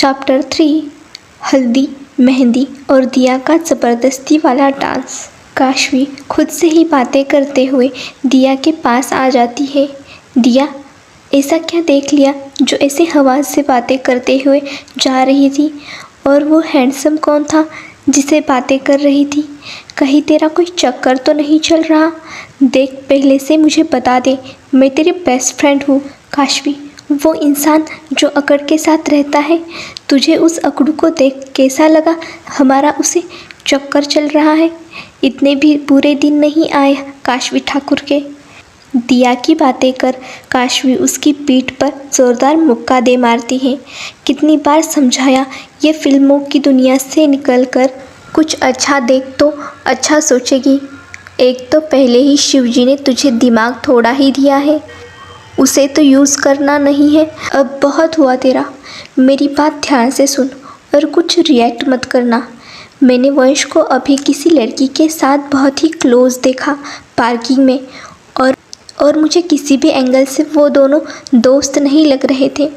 Chapter 3 हल्दी, मेहंदी और दिया का ज़बरदस्ती वाला डांस। काशवी खुद से ही बातें करते हुए दिया के पास आ जाती है। दिया, ऐसा क्या देख लिया जो ऐसे हवा से बातें करते हुए जा रही थी? और वो हैंडसम कौन था जिसे बातें कर रही थी? कहीं तेरा कोई चक्कर तो नहीं चल रहा? देख, पहले से मुझे बता दे, मैं तेरी बेस्ट फ्रेंड हूँ। काशवी, वो इंसान जो अकड़ के साथ रहता है, तुझे उस अकड़ू को देख कैसा लगा? हमारा उसे चक्कर चल रहा है। इतने भी बुरे दिन नहीं आए काशवी ठाकुर के। दिया की बातें कर काशवी उसकी पीठ पर ज़ोरदार मुक्का दे मारती है। कितनी बार समझाया, ये फिल्मों की दुनिया से निकलकर कुछ अच्छा देख तो अच्छा सोचेगी। एक तो पहले ही शिवजी ने तुझे दिमाग थोड़ा ही दिया है, उसे तो यूज़ करना नहीं है। अब बहुत हुआ तेरा, मेरी बात ध्यान से सुन और कुछ रिएक्ट मत करना। मैंने वंश को अभी किसी लड़की के साथ बहुत ही क्लोज देखा पार्किंग में, और मुझे किसी भी एंगल से वो दोनों दोस्त नहीं लग रहे थे।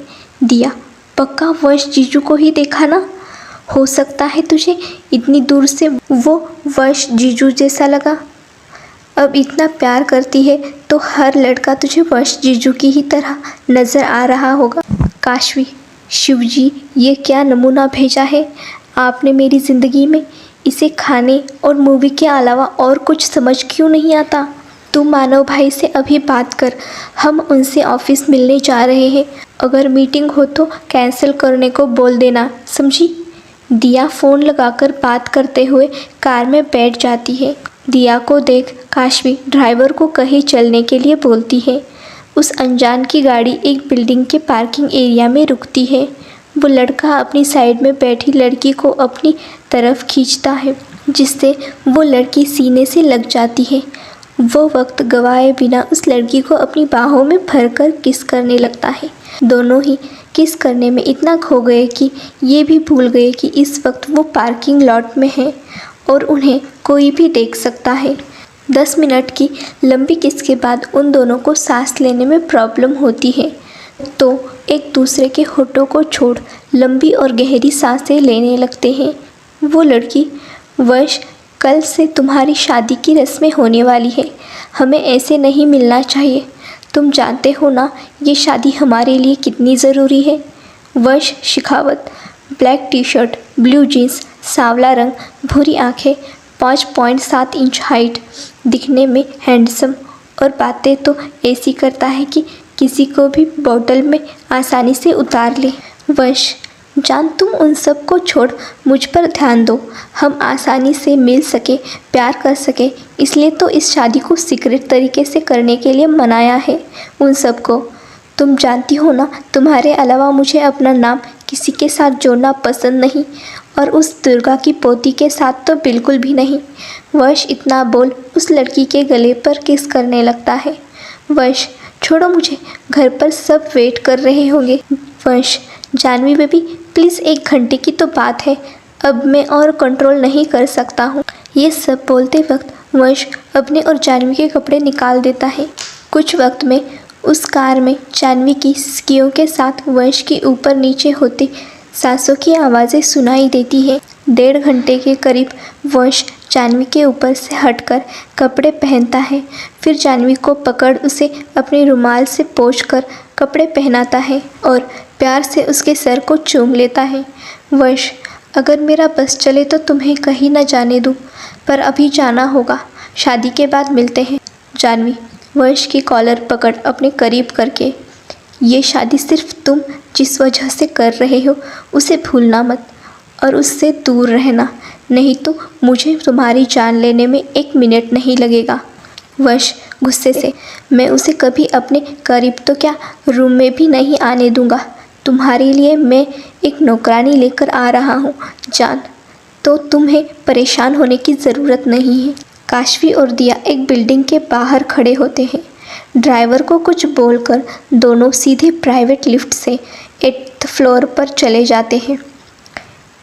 दिया, पक्का वंश जीजू को ही देखा ना? हो सकता है तुझे इतनी दूर से वो वंश जीजू जैसा लगा। अब इतना प्यार करती है तो हर लड़का तुझे वंश जीजू की ही तरह नज़र आ रहा होगा। काशवी, शिवजी ये क्या नमूना भेजा है आपने मेरी ज़िंदगी में? इसे खाने और मूवी के अलावा और कुछ समझ क्यों नहीं आता? तू मानव भाई से अभी बात कर, हम उनसे ऑफिस मिलने जा रहे हैं। अगर मीटिंग हो तो कैंसिल करने को बोल देना, समझी? दिया फ़ोन लगाकर बात करते हुए कार में बैठ जाती है। दिया को देख काशवी ड्राइवर को कहीं चलने के लिए बोलती है। उस अनजान की गाड़ी एक बिल्डिंग के पार्किंग एरिया में रुकती है। वो लड़का अपनी साइड में बैठी लड़की को अपनी तरफ खींचता है, जिससे वो लड़की सीने से लग जाती है। वो वक्त गवाए बिना उस लड़की को अपनी बाहों में भरकर किस करने लगता है। दोनों ही किस करने में इतना खो गए कि ये भी भूल गए कि इस वक्त वो पार्किंग लॉट में है और उन्हें कोई भी देख सकता है। 10 मिनट की लंबी किस के बाद उन दोनों को सांस लेने में प्रॉब्लम होती है, तो एक दूसरे के होठों को छोड़ लंबी और गहरी सांसें लेने लगते हैं। वो लड़की, वंश, कल से तुम्हारी शादी की रस्में होने वाली है, हमें ऐसे नहीं मिलना चाहिए। तुम जानते हो ना ये शादी हमारे लिए कितनी ज़रूरी है। Vansh Shekhawat, black T shirt, blue jeans, सांवला रंग, भूरी आँखें, 5.7 इंच हाइट, दिखने में हैंडसम, और बातें तो ऐसी करता है कि किसी को भी बोतल में आसानी से उतार ले। वंश, जान, तुम उन सब को छोड़ मुझ पर ध्यान दो। हम आसानी से मिल सके, प्यार कर सके, इसलिए तो इस शादी को सीक्रेट तरीके से करने के लिए मनाया है उन सब को। तुम जानती हो ना, तुम्हारे अलावा मुझे अपना नाम किसी के साथ जोड़ना पसंद नहीं, और उस दुर्गा की पोती के साथ तो बिल्कुल भी नहीं। वंश इतना बोल उस लड़की के गले पर किस करने लगता है। वंश, छोड़ो मुझे, घर पर सब वेट कर रहे होंगे। वंश, जानवी बेबी प्लीज़, 1 घंटे की तो बात है, अब मैं और कंट्रोल नहीं कर सकता हूँ। ये सब बोलते वक्त वंश अपने और जानवी के कपड़े निकाल देता है। कुछ वक्त में उस कार में जानवी की सिसकियों के साथ वंश की ऊपर नीचे होती सांसों की आवाज़ें सुनाई देती है। 1.5 घंटे के करीब वंश जानवी के ऊपर से हटकर कपड़े पहनता है, फिर जानवी को पकड़ उसे अपने रुमाल से पोंछकर कपड़े पहनाता है और प्यार से उसके सर को चूम लेता है। वंश, अगर मेरा बस चले तो तुम्हें कहीं न जाने दूँ, पर अभी जाना होगा, शादी के बाद मिलते हैं। जानवी वंश की कॉलर पकड़ अपने करीब करके, ये शादी सिर्फ तुम जिस वजह से कर रहे हो उसे भूलना मत, और उससे दूर रहना, नहीं तो मुझे तुम्हारी जान लेने में 1 मिनट नहीं लगेगा। वंश गुस्से से, मैं उसे कभी अपने करीब तो क्या रूम में भी नहीं आने दूंगा। तुम्हारे लिए मैं एक नौकरानी लेकर आ रहा हूँ जान, तो तुम्हें परेशान होने की ज़रूरत नहीं है। काशवी और दिया एक बिल्डिंग के बाहर खड़े होते हैं। ड्राइवर को कुछ बोलकर दोनों सीधे प्राइवेट लिफ्ट से 8th फ्लोर पर चले जाते हैं।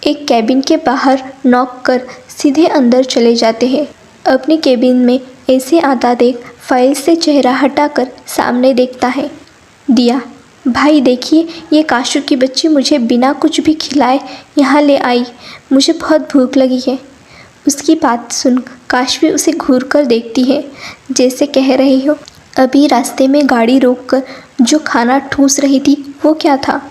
एक कैबिन के बाहर नॉक कर सीधे अंदर चले जाते हैं। अपनी कैबिन में ऐसे आता देख फाइल से चेहरा हटाकर सामने देखता है। दिया, भाई देखिए, ये काशू की बच्ची मुझे बिना कुछ भी खिलाए यहाँ ले आई। मुझे बहुत भूख लगी है। उसकी बात सुन काशवी उसे घूर कर देखती है, जैसे कह रही हो अभी रास्ते में गाड़ी रोककर जो खाना ठूस रही थी वो क्या था।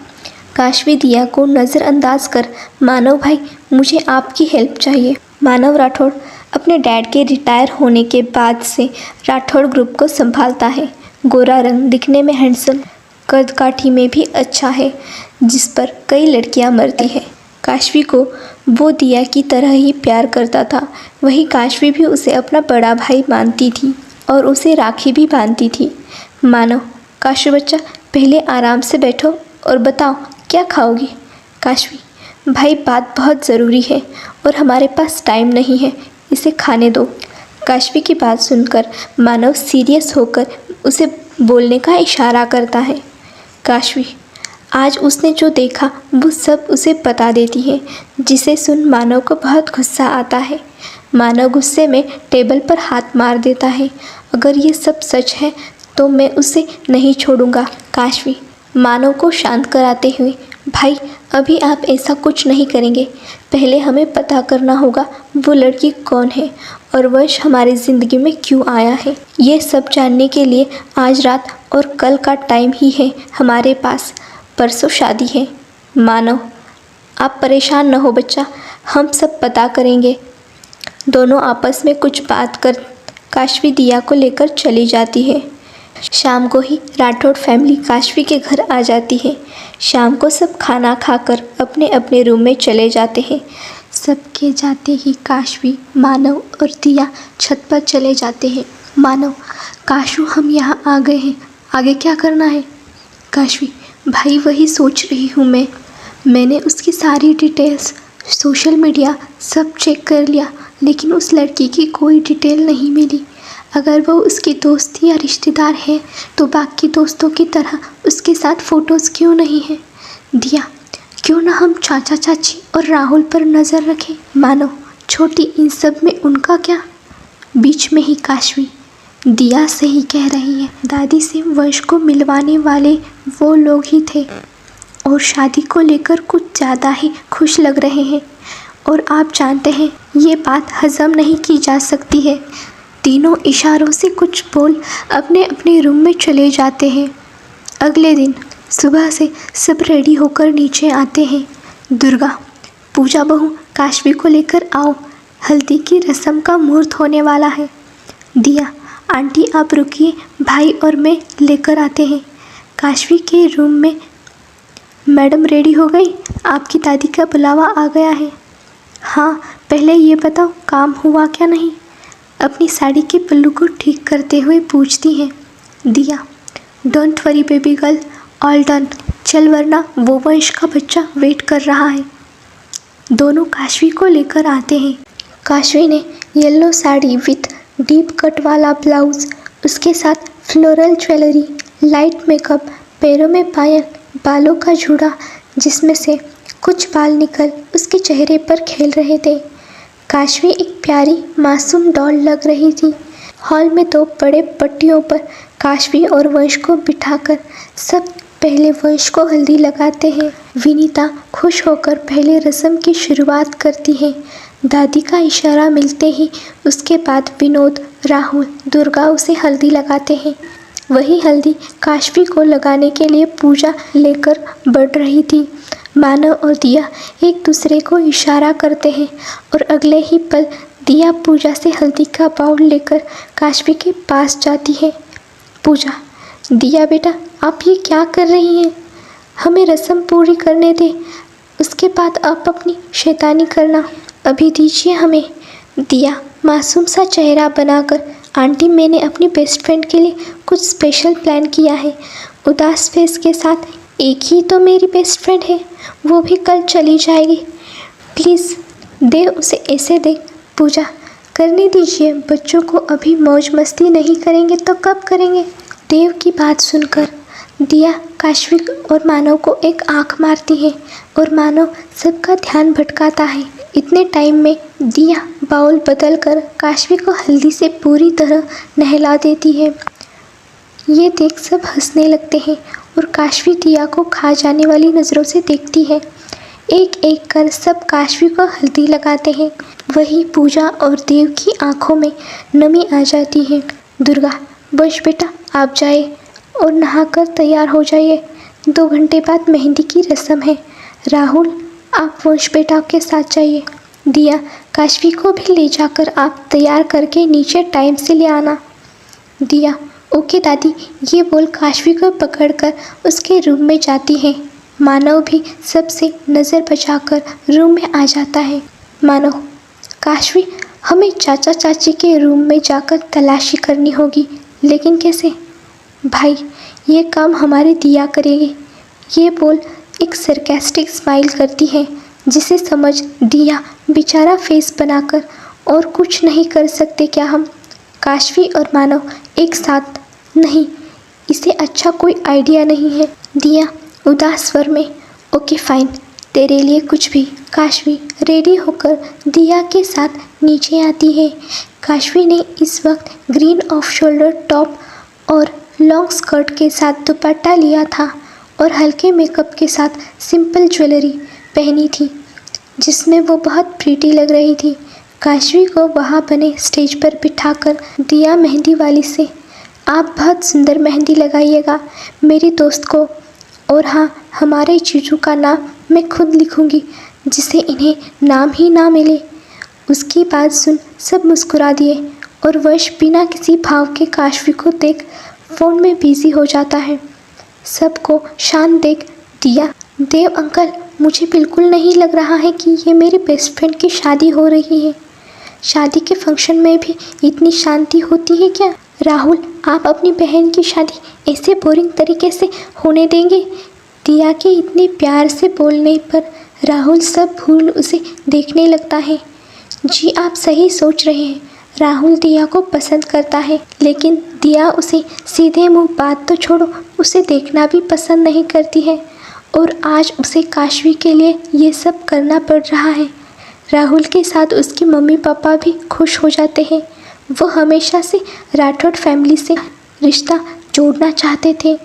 काशवी दिया को नज़रअंदाज कर, मानव भाई मुझे आपकी हेल्प चाहिए। मानव राठौड़ अपने डैड के रिटायर होने के बाद से राठौड़ ग्रुप को संभालता है। गोरा रंग, दिखने में हैंडसम, कद काठी में भी अच्छा है, जिस पर कई लड़कियां मरती हैं। काशवी को वो दिया की तरह ही प्यार करता था। वही काशवी भी उसे अपना बड़ा भाई मानती थी और उसे राखी भी बांधती थी। मानो, काशवी बच्चा पहले आराम से बैठो और बताओ क्या खाओगी। काशवी, भाई बात बहुत ज़रूरी है और हमारे पास टाइम नहीं है, इसे खाने दो। काशवी की बात सुनकर मानव सीरियस होकर उसे बोलने का इशारा करता है। काशवी, आज उसने जो देखा वो सब उसे बता देती है, जिसे सुन मानव को बहुत गुस्सा आता है। मानव गुस्से में टेबल पर हाथ मार देता है। अगर ये सब सच है तो मैं उसे नहीं छोड़ूंगा। काशवी मानव को शांत कराते हुए, भाई अभी आप ऐसा कुछ नहीं करेंगे। पहले हमें पता करना होगा वो लड़की कौन है और वंश हमारी ज़िंदगी में क्यों आया है। ये सब जानने के लिए आज रात और कल का टाइम ही है हमारे पास। परसों शादी है। मानव, आप परेशान न हो बच्चा, हम सब पता करेंगे। दोनों आपस में कुछ बात कर काशवी दिया को लेकर चली जाती है। शाम को ही राठौड़ फैमिली काशवी के घर आ जाती है। शाम को सब खाना खाकर अपने अपने रूम में चले जाते हैं। सबके जाते ही काशवी, मानव और दिया छत पर चले जाते हैं। मानव, काशू हम यहाँ आ गए हैं, आगे क्या करना है। काशवी, भाई वही सोच रही हूँ मैंने उसकी सारी डिटेल्स, सोशल मीडिया सब चेक कर लिया, लेकिन उस लड़की की कोई डिटेल नहीं मिली। अगर वो उसकी दोस्त या रिश्तेदार है तो बाकी दोस्तों की तरह उसके साथ फ़ोटोज़ क्यों नहीं है। दिया, क्यों ना हम चाचा चाची और राहुल पर नज़र रखें। मानो, छोटी इन सब में उनका क्या। बीच में ही काशवी, दिया सही कह रही है। दादी से वंश को मिलवाने वाले वो लोग ही थे और शादी को लेकर कुछ ज़्यादा ही खुश लग रहे हैं। और आप जानते हैं ये बात हज़म नहीं की जा सकती है। तीनों इशारों से कुछ बोल अपने अपने रूम में चले जाते हैं। अगले दिन सुबह से सब रेडी होकर नीचे आते हैं। दुर्गा, पूजा बहू काशवी को लेकर आओ, हल्दी की रस्म का मुहूर्त होने वाला है। दिया, आंटी आप रुकिए, भाई और मैं लेकर आते हैं। काशवी के रूम में, मैडम रेडी हो गई, आपकी दादी का बुलावा आ गया है। हाँ, पहले ये बताओ काम हुआ क्या नहीं। अपनी साड़ी के पल्लू को ठीक करते हुए पूछती है। दिया, don't worry baby girl, all done, चल वरना वो वंश का बच्चा वेट कर रहा है। दोनों काशवी को लेकर आते हैं। काशवी ने yellow sari with deep cut वाला ब्लाउज़, उसके साथ फ्लोरल ज्वेलरी, लाइट मेकअप, पैरों में पायल, बालों का जूड़ा जिसमें से कुछ बाल निकल उसके चेहरे पर खेल रहे थे। काशवी एक प्यारी मासूम डॉल लग रही थी। हॉल में दो बड़े पट्टियों पर काशवी और वंश को बिठाकर सब पहले वंश को हल्दी लगाते हैं। विनीता खुश होकर पहले रस्म की शुरुआत करती है। दादी का इशारा मिलते ही उसके बाद विनोद, राहुल, दुर्गा उसे हल्दी लगाते हैं। वही हल्दी काशवी को लगाने के लिए पूजा लेकर बढ़ रही थी। मानव और दिया एक दूसरे को इशारा करते हैं और अगले ही पल दिया पूजा से हल्दी का बाउल लेकर काशवी के पास जाती है। पूजा, दिया बेटा आप ये क्या कर रही हैं? हमें रस्म पूरी करने दें, उसके बाद आप अपनी शैतानी करना। अभी दीजिए हमें। दिया मासूम सा चेहरा बनाकर, आंटी मैंने अपनी बेस्ट फ्रेंड के लिए कुछ स्पेशल प्लान किया है। उदास फेस के साथ, एक ही तो मेरी बेस्ट फ्रेंड है, वो भी कल चली जाएगी, प्लीज़ दे उसे ऐसे दे। पूजा, करने दीजिए, बच्चों को अभी मौज मस्ती नहीं करेंगे तो कब करेंगे। देव की बात सुनकर दिया काशवी और मानव को एक आंख मारती है और मानव सबका ध्यान भटकाता है। इतने टाइम में दिया बाउल बदल कर काशवी को हल्दी से पूरी तरह नहला देती है। ये देख सब हंसने लगते हैं और काशवी दिया को खा जाने वाली नज़रों से देखती है। एक एक कर सब काशवी को हल्दी लगाते हैं। वही पूजा और देव की आंखों में नमी आ जाती है। दुर्गा, बस बेटा आप जाए और नहाकर तैयार हो जाइए। 2 घंटे बाद मेहंदी की रस्म है। राहुल, आप वंश बेटा के साथ जाइए। दिया, काशवी को भी ले जाकर आप तैयार करके नीचे टाइम से ले आना। दिया, ओके दादी, ये बोल काशवी को पकड़कर उसके रूम में जाती है। मानव भी सबसे नज़र बचाकर रूम में आ जाता है। मानव, काशवी, हमें चाचा चाची के रूम में जाकर तलाशी करनी होगी, लेकिन कैसे? भाई, ये काम हमारी दिया करेगी। ये बोल एक सरकास्टिक स्माइल करती है, जिसे समझ दिया बेचारा फेस बनाकर और कुछ नहीं कर सकते क्या हम? काशवी और मानव एक साथ नहीं, इसे अच्छा कोई आइडिया नहीं है। दिया उदास स्वर में, ओके फाइन, तेरे लिए कुछ भी। काशवी रेडी होकर दिया के साथ नीचे आती है। काशवी ने इस वक्त ग्रीन ऑफ शोल्डर टॉप और लॉन्ग स्कर्ट के साथ दुपट्टा लिया था और हल्के मेकअप के साथ सिंपल ज्वेलरी पहनी थी, जिसमें वो बहुत प्रीटी लग रही थी। काशवी को वहाँ बने स्टेज पर बिठाकर दिया मेहंदी वाली से, आप बहुत सुंदर मेहंदी लगाइएगा मेरी दोस्त को, और हाँ, हमारे जीजू का नाम मैं खुद लिखूंगी, जिसे इन्हें नाम ही ना मिले। उसकी बात सुन सब मुस्कुरा दिए और वश बिना किसी भाव के काशवी को देख फ़ोन में बिजी हो जाता है। सबको शांत देख दिया, देव अंकल, मुझे बिल्कुल नहीं लग रहा है कि ये मेरी बेस्ट फ्रेंड की शादी हो रही है। शादी के फंक्शन में भी इतनी शांति होती है क्या? राहुल, आप अपनी बहन की शादी ऐसे बोरिंग तरीके से होने देंगे? दिया के इतने प्यार से बोलने पर राहुल सब भूल उसे देखने लगता है। जी आप सही सोच रहे हैं। राहुल दिया को पसंद करता है, लेकिन दिया उसे सीधे मुंह बात तो छोड़ो, उसे देखना भी पसंद नहीं करती है, और आज उसे काशवी के लिए ये सब करना पड़ रहा है। राहुल के साथ उसकी मम्मी पापा भी खुश हो जाते हैं। वो हमेशा से राठौड़ फैमिली से रिश्ता जोड़ना चाहते थे,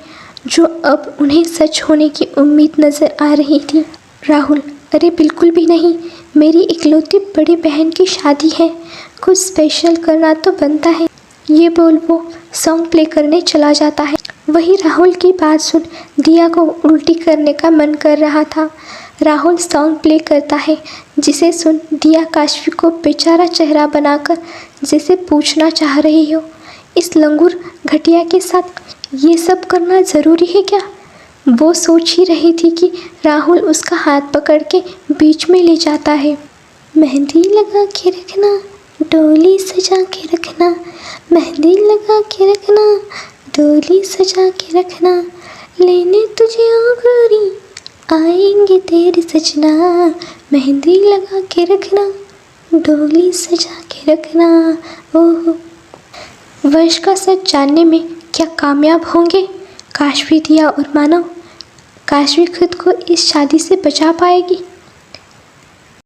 जो अब उन्हें सच होने की उम्मीद नज़र आ रही थी। राहुल, अरे बिल्कुल भी नहीं, मेरी इकलौती बड़ी बहन की शादी है, कुछ स्पेशल करना तो बनता है। ये बोल वो सॉन्ग प्ले करने चला जाता है। वही राहुल की बात सुन दिया को उल्टी करने का मन कर रहा था। राहुल सॉन्ग प्ले करता है, जिसे सुन दिया काशवी को बेचारा चेहरा बनाकर जैसे पूछना चाह रही हो, इस लंगूर घटिया के साथ ये सब करना ज़रूरी है क्या? वो सोच ही रही थी कि राहुल उसका हाथ पकड़ के बीच में ले जाता है। मेहंदी लगा के रखना, डोली सजा के रखना, मेहंदी लगा के रखना, डोली सजा के रखना, लेने तुझे ओ गोरी आएंगे तेरे सजना, मेहंदी लगा के रखना, डोली सजा के रखना। ओह, वंश का सच जानने में क्या कामयाब होंगे काशवी, दिया और मानव? काशवी खुद को इस शादी से बचा पाएगी?